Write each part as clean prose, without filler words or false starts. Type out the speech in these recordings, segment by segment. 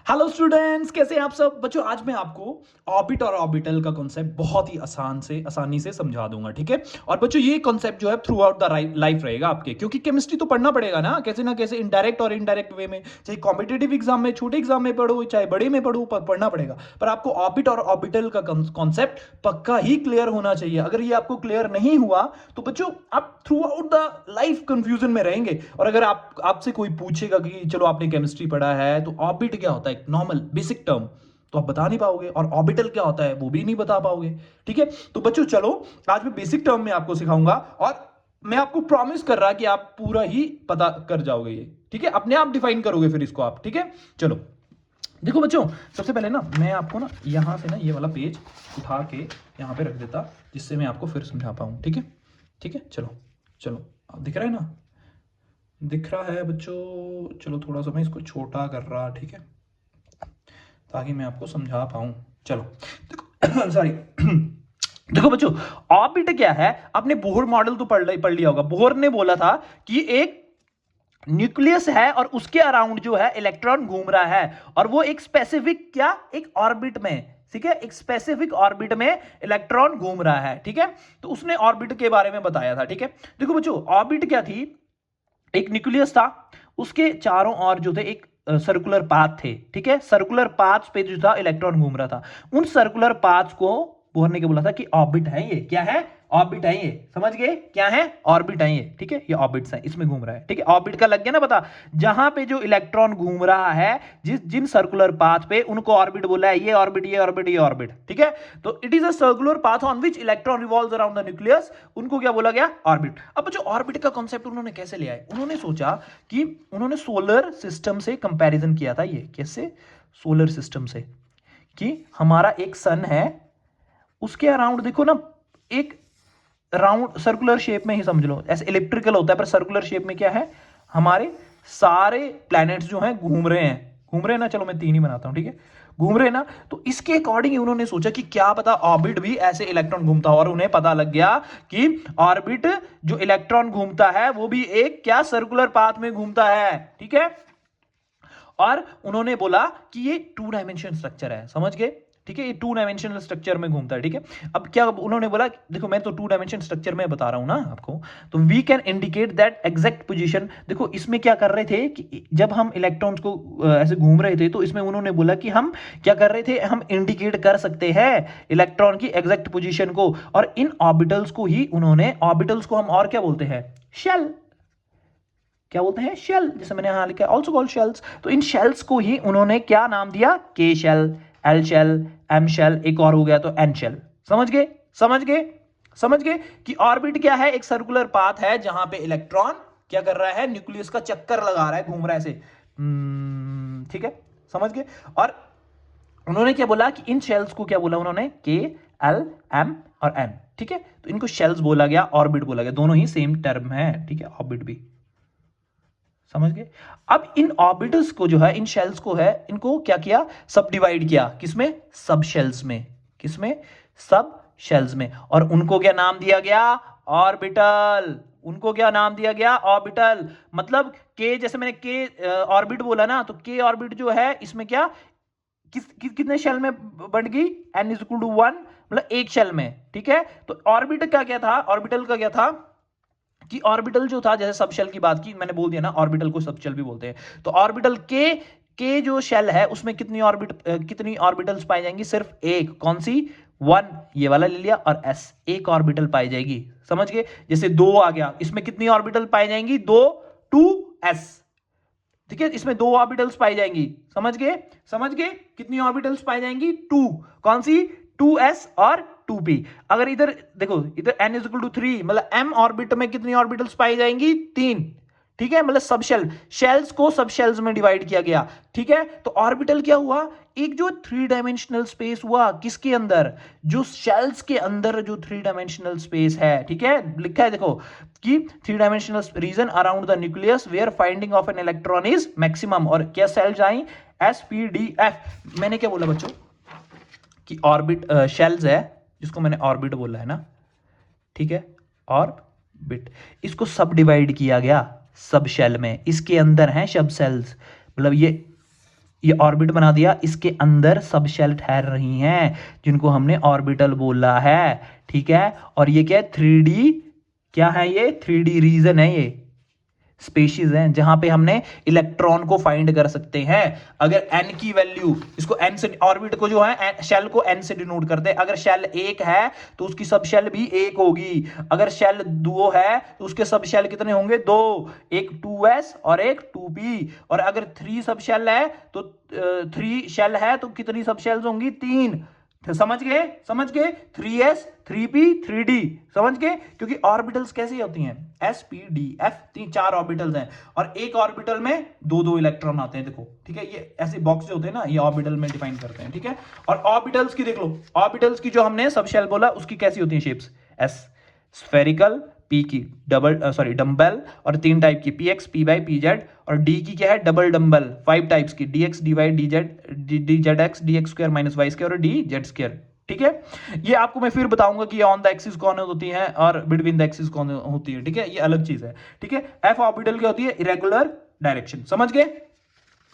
Hello students, कैसे हैं आप सब बच्चों। आज मैं आपको ऑर्बिट और ऑर्बिटल का कॉन्सेप्ट बहुत ही आसानी से समझा दूंगा, ठीक है। और बच्चों ये कॉन्सेप्ट जो है थ्रू आउट द लाइफ रहेगा आपके, क्योंकि केमिस्ट्री तो पढ़ना पड़ेगा ना कैसे इनडायरेक्ट और इनडायरेक्ट वे में, चाहे कॉम्पिटेटिव एग्जाम में, छोटे एग्जाम में पढ़ो, चाहे बड़े में पढ़ो, पर पढ़ना पड़ेगा। पर आपको ऑर्बिट और ऑर्बिटल का कॉन्सेप्ट पक्का ही क्लियर होना चाहिए। अगर ये आपको क्लियर नहीं हुआ तो बच्चों आप through out the life confusion में रहेंगे। और अगर आपसे कोई पूछेगा कि चलो आपने केमिस्ट्री पढ़ा है तो ऑर्बिट क्या होता है, नॉर्मल बेसिक टर्म, तो आप बता नहीं पाओगे, और ऑर्बिटल क्या होता है वो भी नहीं बता पाओगे, ठीक है। तो बच्चों चलो, आज मैं बेसिक टर्म में आपको सिखाऊंगा, और मैं आपको प्रॉमिस कर रहा कि आप पूरा ही पता कर जाओगे ये, ठीक है। अपने आप डिफाइन करोगे फिर इसको आप, ठीक है। चलो देखो बच्चों, सबसे पहले ना मैं आपको ना यहां से ना ये वाला पेज उठा के यहां पे रख देता, जिससे मैं आपको फिर समझा पाऊं, ठीक है। ठीक है, चलो चलो, आप दिख रहा है ना, दिख रहा है बच्चों। चलो थोड़ा सा मैं इसको छोटा कर रहा, ठीक है, ताकि मैं आपको समझा पाऊं। चलो देखो सॉरी देखो बच्चों, ऑर्बिट क्या है, आपने बोहर मॉडल तो पढ़ लिया होगा। बोहर ने बोला था कि एक न्यूक्लियस है और उसके अराउंड जो है इलेक्ट्रॉन घूम रहा है, और वो एक स्पेसिफिक क्या, एक ऑर्बिट में, ठीक है, एक स्पेसिफिक ऑर्बिट में इलेक्ट्रॉन घूम रहा है, ठीक है। तो उसने ऑर्बिट के बारे में बताया था, ठीक है। देखो बच्चों, ऑर्बिट क्या थी, एक न्यूक्लियस था, उसके चारों ओर जो थे एक सर्कुलर पाथ थे, ठीक है। सर्कुलर पाथ पे जो था इलेक्ट्रॉन घूम रहा था। उन सर्कुलर पाथ को बोहर ने क्या बोला था कि ऑर्बिट है, ये क्या है, ऑर्बिट है ये, समझ गए क्या है, ऑर्बिट है ये, ठीक है। ये ऑर्बिट्स है, इसमें घूम रहा है, ठीक है। ऑर्बिट का लग गया ना पता, जहां पे जो इलेक्ट्रॉन घूम रहा है, जिन सर्कुलर पाथ पे, उनको ऑर्बिट बोला है। ये ऑर्बिट, ये ऑर्बिट, ये ऑर्बिट, ठीक है। तो it is a circular path on which electron revolves around the nucleus, उनको क्या बोला गया, ऑर्बिट। अब जो ऑर्बिट का कॉन्सेप्ट उन्होंने कैसे लिया है, उन्होंने सोचा कि उन्होंने सोलर सिस्टम से कंपैरिजन किया था। ये कैसे, सोलर सिस्टम से, कि हमारा एक सन है, उसके अराउंड देखो ना, एक राउंड सर्कुलर शेप में ही समझ लो, ऐसे इलेक्ट्रिकल होता है पर सर्कुलर शेप में क्या है, हमारे सारे प्लैनेट्स जो हैं घूम रहे हैं ना। चलो मैं तीन ही बनाता हूं, ठीक है, घूम रहे हैं ना। तो इसके अकॉर्डिंग उन्होंने सोचा कि क्या पता ऑर्बिट भी ऐसे इलेक्ट्रॉन घूमता हो, और उन्हें पता लग गया कि ऑर्बिट जो इलेक्ट्रॉन घूमता है वो भी एक क्या, सर्कुलर पाथ में घूमता है, ठीक है। और उन्होंने बोला कि ये टू डायमेंशन स्ट्रक्चर है, समझ गए, ठीक है, ये टू डायमेंशनल स्ट्रक्चर में घूमता है, ठीक है। अब क्या उन्होंने बोला, देखो मैं तो टू डायमेंशन स्ट्रक्चर में बता रहा हूं ना आपको, तो we can indicate that exact position. देखो इसमें क्या कर रहे थे कि जब हम इलेक्ट्रॉन्स को ऐसे घूम रहे थे, तो इसमें उन्होंने बोला कि हम क्या कर रहे थे, हम इंडिकेट कर सकते हैं इलेक्ट्रॉन की एग्जैक्ट पोजीशन को। और इन ऑर्बिटल्स को ही उन्होंने, ऑर्बिटल्स को हम और क्या बोलते हैं, शेल, क्या बोलते हैं, शेल, जैसे मैंने यहां लिखा है ऑल्सो कॉल्ड शेल्स। तो इन शेल्स को ही उन्होंने क्या नाम दिया, K shell, L shell, M shell, एक और हो गया तो एन शेल। समझ गए, समझ गए, समझ गए कि ऑर्बिट क्या है, एक सर्कुलर पाथ है जहां पे इलेक्ट्रॉन क्या कर रहा है, न्यूक्लियस का चक्कर लगा रहा है, घूम रहा है ऐसे, ठीक है, समझ गए। और उन्होंने क्या बोला कि इन शेल्स को क्या बोला उन्होंने, के, एल, एम और एन, ठीक है। तो इनको शेल्स बोला गया, ऑर्बिट बोला गया, दोनों ही सेम टर्म है, ठीक है, ऑर्बिट भी, समझ गए। अब इन ऑर्बिटल्स को जो है, इन शेल्स को है, इनको क्या किया, सब डिवाइड किया, किसमें, सब शेल्स में, किसमें, सब शेल्स में। और उनको क्या नाम दिया गया, ऑर्बिटल। उनको क्या नाम दिया गया, ऑर्बिटल। मतलब के, जैसे मैंने के ऑर्बिट बोला ना, तो के ऑर्बिट जो है इसमें क्या, कितने शेल में बट गई, एन इज इक्वल टू 1, मतलब एक शेल में, ठीक है। तो ऑर्बिट का क्या था, ऑर्बिटल का क्या था कि ऑर्बिटल जो था, जैसे सब शेल की बात की, मैंने बोल दिया ना, ऑर्बिटल को सब शेल भी बोलते हैं। तो ऑर्बिटल के जो शेल है उसमें कितनी ऑर्बिटल्स पाई जाएंगी, सिर्फ एक, कौन सी, 1, ये वाला ले लिया, और s, एक ऑर्बिटल पाई जाएगी, समझ गए। जैसे 2 आ गया, इसमें कितनी ऑर्बिटल पाई जाएंगी, 2, 2s, ठीक है, इसमें 2 ऑर्बिटल्स पाई जाएंगी, समझ गए, समझ गए, कितनी ऑर्बिटल्स पाई जाएंगी, 2, कौन सी, 2s और 2p। अगर इधर देखो, इधर n इज इक्वल टू 3, मतलब m ऑर्बिट में कितनी ऑर्बिटल्स पाई जाएंगी, 3, ठीक है। मतलब सब शेल्स को सब शेल्स में डिवाइड किया गया, ठीक है। तो ऑर्बिटल क्या हुआ, एक जो 3 डायमेंशनल स्पेस हुआ, किसके अंदर, जो शेल्स के अंदर जो 3 डायमेंशनल स्पेस है, ठीक है, लिखा है देखो कि 3 dimensional region around the nucleus where finding of an electron is maximum. और क्या सेल्स आई, SPDF। मैंने क्या बोला बच्चों कि ऑर्बिट शेल्स है, जिसको मैंने ऑर्बिट बोला है ना, ठीक है, ऑर्बिट, इसको सब डिवाइड किया गया सब शेल में, इसके अंदर हैं सब सेल्स, मतलब ये ये ऑर्बिट बना दिया, इसके अंदर सब शेल ठहर रही हैं जिनको हमने ऑर्बिटल बोला है, ठीक है। और ये क्या है, 3D, क्या है ये, 3D रीजन है, ये स्पेशीज हैं जहां पे हमने इलेक्ट्रॉन को फाइंड कर सकते हैं। अगर n की वैल्यू, इसको n से, ऑर्बिट को जो है शेल को n से डिनोट करते हैं। अगर शेल एक है तो उसकी सब शेल भी एक होगी। अगर शेल दो है तो उसके सब शेल कितने होंगे, दो, एक 2s और एक 2p। और अगर 3 सब शेल है तो 3 शेल है तो कितनी सब शेल्स होंगी, 3। समझ गए, समझ गए, 3s 3p 3d, समझ गए। क्योंकि ऑर्बिटल्स कैसी होती हैं, s p d f, 4 orbitals हैं और एक ऑर्बिटल में दो दो इलेक्ट्रॉन आते हैं, देखो, ठीक है। ये ऐसे बॉक्स जो होते हैं ना, ये ऑर्बिटल में डिफाइन करते हैं, ठीक है। और ऑर्बिटल्स की देख लो, ऑर्बिटल्स की जो हमने सब शेल बोला उसकी कैसी होती है शेप्स, s स्फेरिकल, p की डम्बल, और 3 टाइप की, px py pz, और d की क्या है, डबल डम्बल, 5 टाइप्स की, dx dy dz dzx dx square minus y square और dz स्क्वायर, ठीक है। ये आपको मैं फिर बताऊंगा कि ऑन द एक्सिस कौन होती है और बिटवीन द एक्सिस कौन होती है, ठीक है, ये अलग चीज है, ठीक है। एफ ऑर्बिटल क्या होती है, इरेगुलर डायरेक्शन, समझ गए,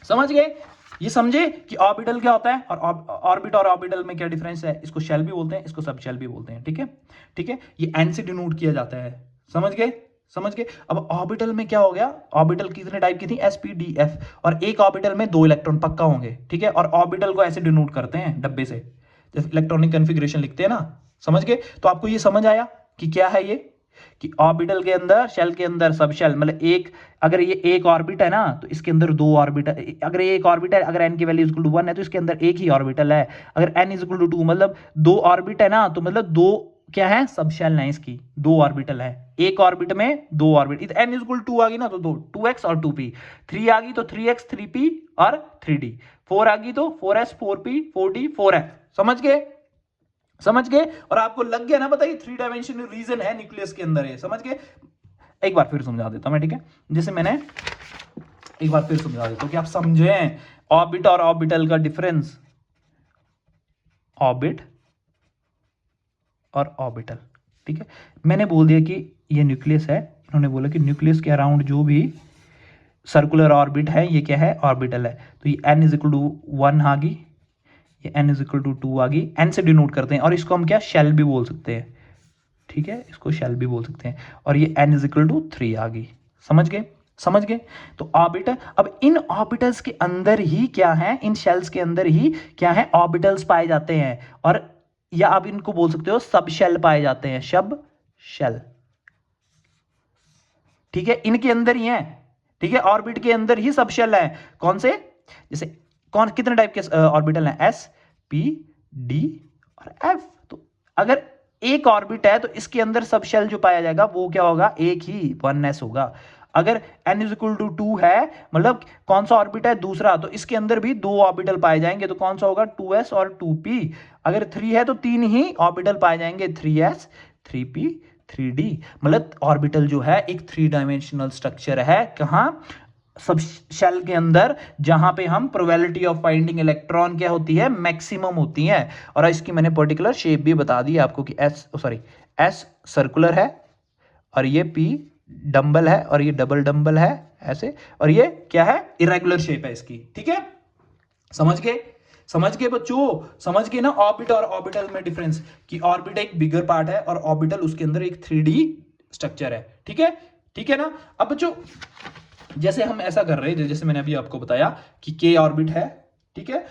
समझ गए। ये समझे कि ऑर्बिटल क्या होता है और ऑर्बिट और ऑर्बिटल में क्या डिफरेंस है। इसको शेल भी बोलते हैं, इसको सब शेल भी बोलते हैं, ठीक है, ठीक है। ये एन से डिनोट किया जाता है, समझ गए, समझ गए। अब ऑर्बिटल में क्या हो गया, ऑर्बिटल कितने टाइप की थी, एस पी डी एफ, और एक ऑर्बिटल में 2 इलेक्ट्रॉन पक्का होंगे, ठीक है। और ऑर्बिटल को ऐसे डिनोट करते हैं डब्बे से, जैसे इलेक्ट्रॉनिक कन्फिग्रेशन लिखते हैं ना, समझ गए। तो आपको ये समझ आया कि क्या है ये, कि ऑर्बिटल के अंदर, शेल के अंदर सब शेल, मतलब एक, अगर ये एक ऑर्बिट है ना तो इसके अंदर 2 ऑर्बिटल, अगर ये एक ऑर्बिट है, अगर n की वैल्यू इक्वल टू 1 है तो इसके अंदर एक ही ऑर्बिटल है। अगर n इज इक्वल टू 2 मतलब 2 ऑर्बिट है ना, तो मतलब 2 क्या है, सब शेल है, इसकी 2 ऑर्बिटल है, एक ऑर्बिट में 2 orbit, n is equal to आ गई ना तो 2x और 2p, 3 आ गई तो 3x 3p और 3d, 4 आ गई तो 4s 4p 4d 4f, समझ गए, समझ गए। और आपको लग गया ना, बताइए 3 डायमेंशनल रीजन है न्यूक्लियस के अंदर है, समझ गए। एक बार फिर समझा देता हूं मैं, ठीक है, जैसे मैंने एक बार फिर समझा देता हूं कि आप समझे ऑर्बिट और ऑर्बिटल का डिफरेंस, ऑर्बिट और ऑर्बिटल, ठीक है। मैंने बोल दिया कि ये न्यूक्लियस है, उन्होंने बोला कि न्यूक्लियस के अराउंड जो भी सर्कुलर ऑर्बिट है ये क्या है, ऑर्बिटल है। तो ये n इज इक्वल टू 1 आ गई, ये n इज इक्वल टू 2 आ गई, n से डिनोट करते हैं, और इसको हम क्या, शेल भी बोल सकते हैं, ठीक है, इसको शेल भी बोल सकते हैं। और ये n इज इक्वल टू 3 आ गई, समझ गए, समझ गए। तो ऑर्बिटल, अब इन ऑर्बिटल्स के अंदर ही क्या है, इन शेल्स के अंदर ही क्या है, ऑर्बिटल्स पाए जाते हैं, और या आप इनको बोल सकते हो सब शेल पाए जाते हैं, सब शेल, ठीक है, इनके अंदर ही है, ठीक है, ऑर्बिट के अंदर ही सब शेल है। कौन से, जैसे कौन, कितने टाइप के ऑर्बिटल हैं, एस पी डी और एफ। तो अगर एक ऑर्बिट है तो इसके अंदर सब शेल जो पाया जाएगा वो क्या होगा, एक ही, 1s होगा। अगर n इज इक्वल टू 2 है, मतलब कौन सा ऑर्बिट है, दूसरा, तो इसके अंदर भी 2 ऑर्बिटल पाए जाएंगे, तो कौन सा होगा, 2s और 2p। अगर 3 है तो 3 ही ऑर्बिटल पाए जाएंगे, 3s 3p 3d। मतलब ऑर्बिटल जो है एक 3 डायमेंशनल स्ट्रक्चर है, कहां, सब शेल के अंदर, जहां पे हम प्रोबेबिलिटी ऑफ फाइंडिंग इलेक्ट्रॉन क्या होती है, मैक्सिमम होती है। और इसकी मैंने पर्टिकुलर शेप भी बता दी आपको कि एस सर्कुलर है, और ये पी डंबल है, और ये डबल डंबल है ऐसे, और ये क्या है, इरेगुलर शेप है इसकी, ठीक है, समझ गए, समझ गए बच्चों, समझ गए ना ऑर्बिट और ऑर्बिटल में डिफरेंस, कि ऑर्बिट एक बिगर पार्ट है और ऑर्बिटल उसके अंदर एक 3D स्ट्रक्चर है, ठीक है, ठीक है ना। अब बच्चों जैसे हम ऐसा कर रहे हैं, जैसे मैंने अभी आपको बताया कि के ऑर्बिट है, ठीक है,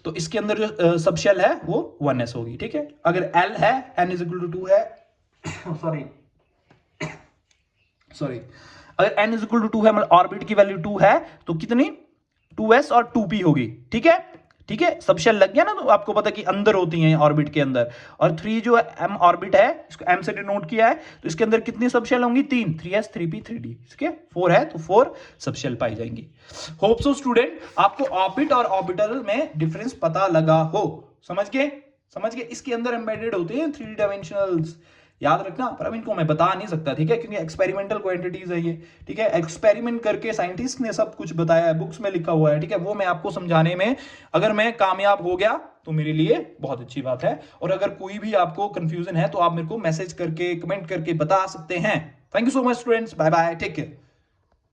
तो इसके अंदर जो सब शेल है वो 1s होगी, ठीक है। अगर L है, n इज इक्वल टू 2 है, सॉरी अगर n इज इक्वल टू 2 है, मतलब ऑर्बिट की वैल्यू 2 है, तो कितनी, 2s और 2p होगी, ठीक है, ठीक है। सब शेल लग गया ना, तो आपको पता कि अंदर होती हैं ऑर्बिट के अंदर। और 3 जो m ऑर्बिट है, इसको m से डिनोट किया है, तो इसके अंदर कितनी सब शेल होंगी, 3, 3s 3p 3d, ठीक है, 4 है तो 4 सब शेल पाई जाएंगी। होप सो स्टूडेंट आपको ऑर्बिट और ऑर्बिटल में डिफरेंस पता लगा हो, समझ गए, समझ गए। इसके अंदर एम्बेडेड होते हैं 3 डायमेंशनल्स, याद रखना। पर अब इनको मैं बता नहीं सकता, ठीक है, क्योंकि एक्सपेरिमेंटल क्वांटिटीज है ये, ठीक है, एक्सपेरिमेंट करके साइंटिस्ट ने सब कुछ बताया है, बुक्स में लिखा हुआ है, ठीक है, वो मैं आपको समझाने में अगर मैं कामयाब हो गया तो मेरे लिए बहुत अच्छी बात है। और अगर कोई भी आपको कंफ्यूजन है तो आप मेरे को मैसेज करके, कमेंट करके बता सकते हैं। Thank you so much students, bye bye, take care.